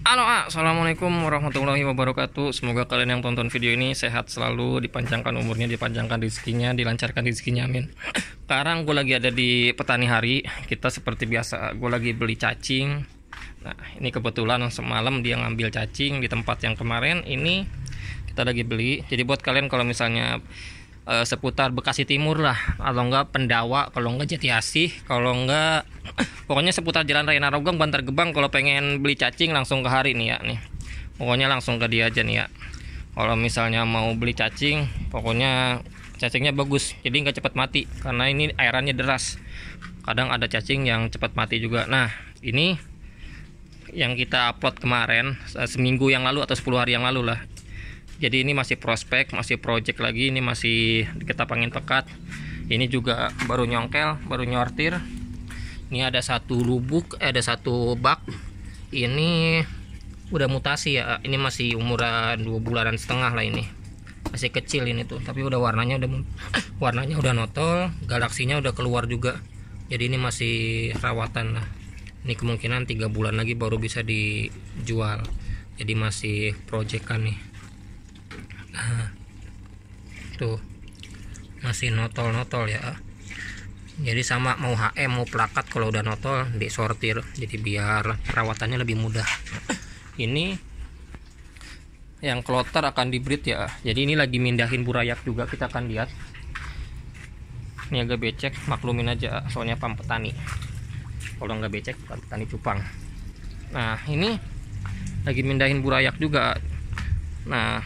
Halo, assalamualaikum warahmatullahi wabarakatuh. Semoga kalian yang tonton video ini sehat selalu, dipanjangkan umurnya, dipanjangkan rezekinya, dilancarkan rezekinya, amin. Sekarang gue lagi ada di Petani Hari. Kita seperti biasa, gue lagi beli cacing. Nah, ini kebetulan semalam dia ngambil cacing di tempat yang kemarin. Ini kita lagi beli. Jadi buat kalian kalau misalnya seputar Bekasi Timur lah, kalau enggak Pendawa, kalau enggak Jatiasih, kalau enggak pokoknya seputar Jalan Raya Narogong, Bantar Gebang, kalau pengen beli cacing langsung ke Hari nih ya nih. Pokoknya langsung ke dia aja nih ya. Kalau misalnya mau beli cacing, pokoknya cacingnya bagus, jadi nggak cepat mati karena ini airannya deras. Kadang ada cacing yang cepat mati juga. Nah, ini yang kita upload kemarin seminggu yang lalu atau 10 hari yang lalu lah. Jadi ini masih prospek, masih project lagi, ini masih kita pengen pekat. Ini juga baru nyongkel, baru nyortir. Ini ada satu lubuk, ada satu bak. Ini udah mutasi ya. Ini masih umuran 2,5 bulan lah ini. Masih kecil ini tuh, tapi udah warnanya udah notol, galaksinya udah keluar juga. Jadi ini masih rawatan lah. Ini kemungkinan 3 bulan lagi baru bisa dijual. Jadi masih proyekan nih. Nah, tuh masih notol-notol ya. Jadi sama mau HM mau plakat, kalau udah notol disortir, jadi biar perawatannya lebih mudah. Ini yang kloter akan dibreed ya. Jadi ini lagi mindahin burayak juga, kita akan lihat. Ini agak becek, maklumin aja soalnya pam petani. Kalau nggak becek pam petani cupang. Nah, ini lagi mindahin burayak juga. Nah,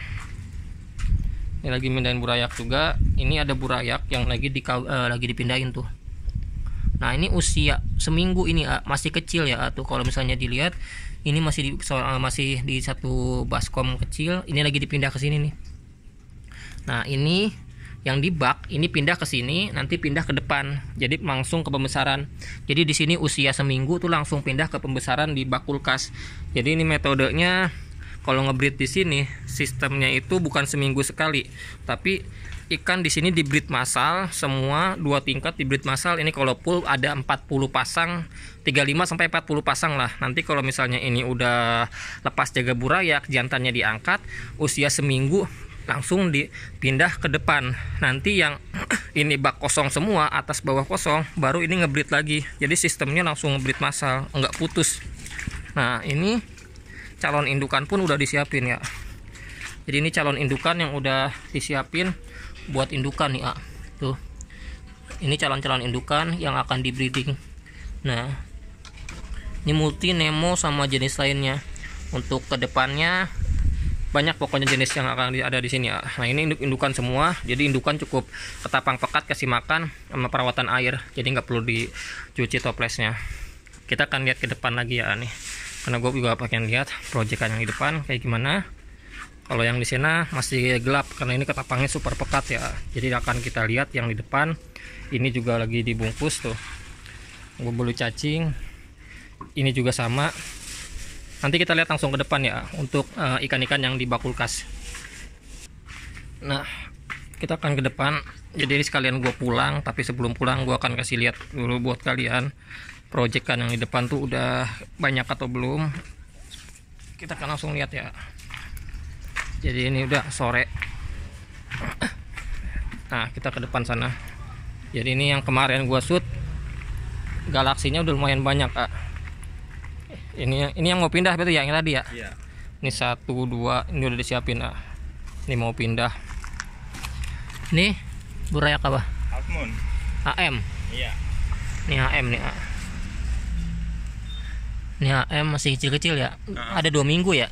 ini lagi mindahin burayak juga. Ini ada burayak yang lagi dipindahin tuh. Nah, ini usia seminggu ini masih kecil ya tuh. Kalau misalnya dilihat ini masih di satu baskom kecil. Ini lagi dipindah ke sini nih. Nah, ini yang di bak ini pindah ke sini, nanti pindah ke depan. Jadi langsung ke pembesaran. Jadi di sini usia seminggu tuh langsung pindah ke pembesaran di bak kulkas. Jadi ini metodenya. Kalau ngebreed di sini sistemnya itu bukan seminggu sekali, tapi ikan di sini dibreed massal semua 2 tingkat dibreed massal. Ini kalau full ada 40 pasang, 35 sampai 40 pasang lah. Nanti kalau misalnya ini udah lepas jaga burayak, jantannya diangkat, usia seminggu langsung dipindah ke depan. Nanti yang ini bak kosong semua, atas bawah kosong, baru ini ngebreed lagi. Jadi sistemnya langsung ngebreed massal, enggak putus. Nah, ini calon indukan pun udah disiapin ya. Jadi ini calon indukan yang udah disiapin buat indukan nih ya. Tuh. Ini calon-calon indukan yang akan di breeding. Nah, ini multi, Nemo sama jenis lainnya. Untuk kedepannya banyak pokoknya jenis yang akan ada di sini ya. Nah, ini indukan semua. Jadi indukan cukup ketapang pekat, kasih makan sama perawatan air. Jadi nggak perlu dicuci toplesnya. Kita akan lihat ke depan lagi ya nih. Karena gue juga pengen lihat proyekan yang di depan kayak gimana. Kalau yang di sana masih gelap karena ini ketapangnya super pekat ya. Jadi akan kita lihat yang di depan. Ini juga lagi dibungkus tuh. Gue beli cacing. Ini juga sama. Nanti kita lihat langsung ke depan ya untuk ikan-ikan yang di bak kulkas. Nah, kita akan ke depan. Jadi ini sekalian gue pulang, tapi sebelum pulang gue akan kasih lihat dulu buat kalian proyekan yang di depan tuh udah banyak atau belum. Kita akan langsung lihat ya. Jadi ini udah sore. Nah, kita ke depan sana. Jadi ini yang kemarin gua shoot, galaksinya udah lumayan banyak Kak. Ini yang mau pindah berarti ya, yang tadi ya. Iya. Ini 1, 2 ini udah disiapin Kak. Ini mau pindah. Nih burayak apa? Almond. AM. Iya. Ini AM nih Kak. Ini AM masih kecil-kecil ya. Ada 2 minggu ya.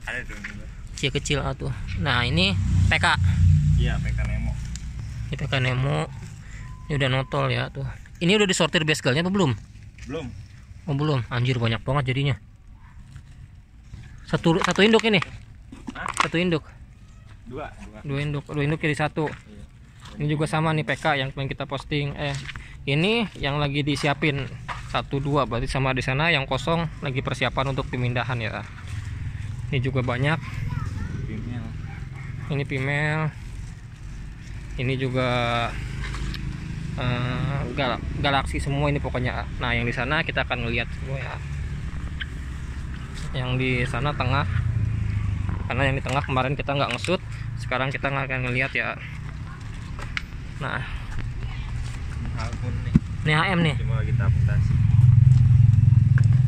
Ada 2 minggu. Kecil-kecil tuh. Nah, ini PK. Iya, PK Nemo. Ini PK Nemo. Ini udah notol ya tuh. Ini udah disortir baskelnya apa belum? Belum. Oh, belum. Anjir banyak banget jadinya. Satu induk ini. Hah? Satu induk. 2 Dua induk jadi 1. Iya. Ini juga sama nih PK yang pengen kita posting. Ini yang lagi disiapin 1, 2 berarti sama di sana yang kosong lagi persiapan untuk pemindahan ya. Ini juga banyak. Female. Ini female. Ini juga galaksi semua ini pokoknya. Nah, yang di sana kita akan ngelihat semua ya. yang di sana tengah, karena yang di tengah kemarin kita nggak ngesut, sekarang kita nggak akan ngelihat ya. Nah, ini HM nih, cuma kita amputasi.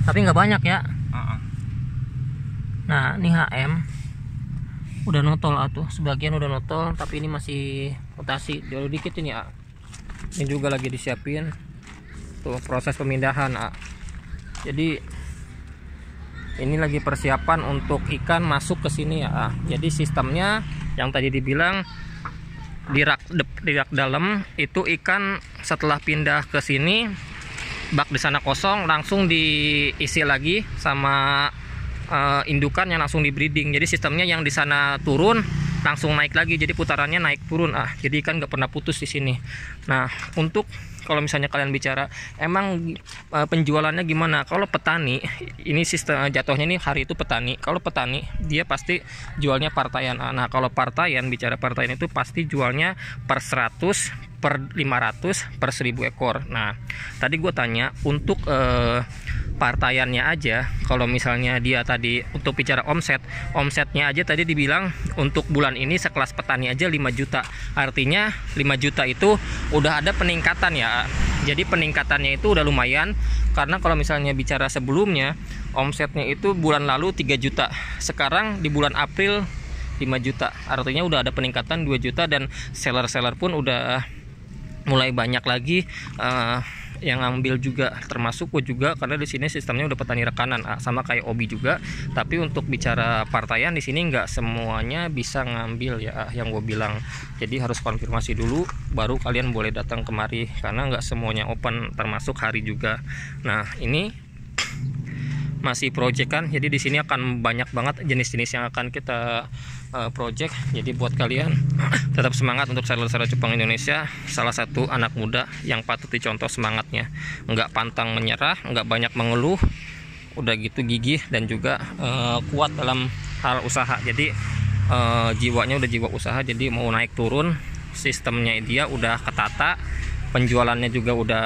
tapi nggak banyak ya. Nah, ini HM udah notol atuh, sebagian udah notol, tapi ini masih mutasi jauh dikit ini ya. Ini juga lagi disiapin tuh proses pemindahan. Jadi ini lagi persiapan untuk ikan masuk ke sini ya. Jadi sistemnya yang tadi dibilang di rak dalam itu, ikan setelah pindah ke sini, bak di sana kosong, langsung diisi lagi sama indukan yang langsung di breeding. Jadi sistemnya yang di sana turun langsung naik lagi, jadi putarannya naik turun. Jadi ikan nggak pernah putus di sini. Nah, untuk kalau misalnya kalian bicara emang penjualannya gimana, kalau petani ini sistem jatuhnya nih, hari itu petani, kalau petani dia pasti jualnya partaian. Nah, kalau partaian, bicara partaian itu pasti jualnya per 100, per 500, per 1000 ekor. Nah, tadi gue tanya untuk partaiannya aja, kalau misalnya dia tadi untuk bicara omsetnya aja tadi dibilang untuk bulan ini sekelas petani aja 5 juta. Artinya 5 juta itu udah ada peningkatan ya. Jadi peningkatannya itu udah lumayan, karena kalau misalnya bicara sebelumnya omsetnya itu bulan lalu 3 juta, sekarang di bulan April 5 juta. Artinya udah ada peningkatan 2 juta, dan seller-seller pun udah mulai banyak lagi yang ngambil juga, termasuk gue juga, karena di sini sistemnya udah petani rekanan, sama kayak Obi juga. Tapi untuk bicara partaian di sini nggak semuanya bisa ngambil ya, yang gue bilang. Jadi harus konfirmasi dulu baru kalian boleh datang kemari, karena nggak semuanya open, termasuk hari juga. Nah, ini masih project kan, jadi di sini akan banyak banget jenis-jenis yang akan kita project. Jadi buat kalian tetap semangat untuk seller-seller cupang Indonesia. Salah satu anak muda yang patut dicontoh semangatnya, nggak pantang menyerah, nggak banyak mengeluh, udah gitu gigih dan juga kuat dalam hal usaha. Jadi jiwanya udah jiwa usaha, jadi mau naik turun sistemnya dia udah ketata, penjualannya juga udah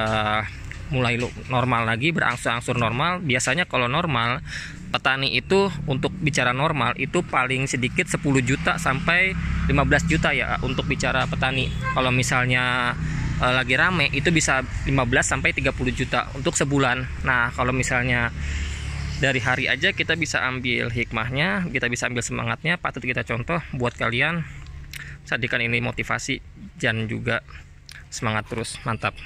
mulai normal lagi, berangsur-angsur normal. Biasanya kalau normal petani itu, untuk bicara normal itu paling sedikit 10 juta sampai 15 juta ya untuk bicara petani. Kalau misalnya lagi rame itu bisa 15 sampai 30 juta untuk sebulan. Nah, kalau misalnya dari hari aja kita bisa ambil hikmahnya, kita bisa ambil semangatnya, patut kita contoh buat kalian. Jadikan ini motivasi dan juga semangat terus, mantap.